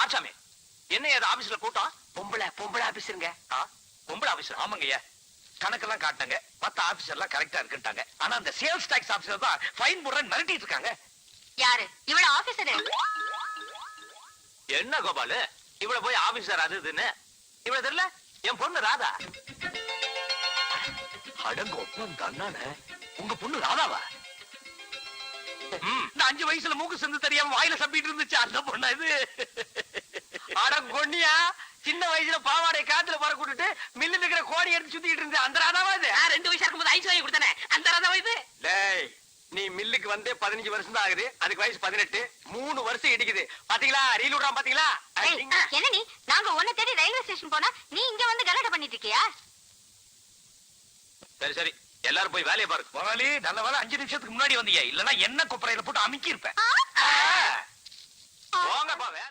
ஆச்சாமி என்ன ஏது ஆபீஸ்ல கூட்டம்? பொம்பளை ஆபீஸருங்க. பொம்பளை ஆபீசர்? ஆமாங்கய்யா, கணக்கெல்லாம் காட்டினாங்க, மத்த ஆபீசர் எல்லாம் கரெக்டா இருக்குட்டாங்க. ஆனா அந்த சேல்ஸ் டாக்ஸ் ஆபீசர் தான் ஃபைன் போடுறேன்னு மிரட்டிட்டு இருக்காங்க. யாரு இவள ஆபீசர்? என்ன கோபாலு இவ்வளவு போய் ஆபீசர் அது இதுன்னு இவ்வளவு தெரியல? என் பொண்ணு ராதா. அடங்க ஒப்பந்த அண்ணானே, உங்க பொண்ணு ராதாவா? இந்த 5 வயசுல மூக்கு சிந்து தெரியாம வாயில சப்பிட்டு இருந்துச்சு அந்த பொண்ணா இது? அடங்கொன்னியா, சின்ன வயசுல பாவாடை காத்துல பற கூட்டுட்டு மில்லு இருக்கிற கோடி எடுத்து சுத்திட்டு இருந்த அந்த ராதாவா இது? 2 வயசா இருக்கும்போது ஐஸ் வாங்கி கொடுத்தானே அந்த ராதாவா இது? டேய், நீ மில்லுக்கு வந்தே 15 வருஷம் தான் ஆகுது, அதுக்கு வயசு 18. 3 வருஷம் இடிக்குது. பாத்தீங்களா ரீல் விடுறான் பாத்தீங்களா? என்ன நீ, நாங்க உன்னை தேடி ரயில்வே ஸ்டேஷன் போனா நீ இங்க வந்து கலாட்டை பண்ணிட்டு இருக்கியா? சரி சரி, எல்லாரும் போய் வேலையை பாருங்க. முதலாளி நல்ல வேலை 5 நிமிஷத்துக்கு முன்னாடி வந்தீங்க, இல்லன்னா என்ன கொப்பரையில போட்டு அமுக்கி இருப்பேன். போங்கப்பா வேலை.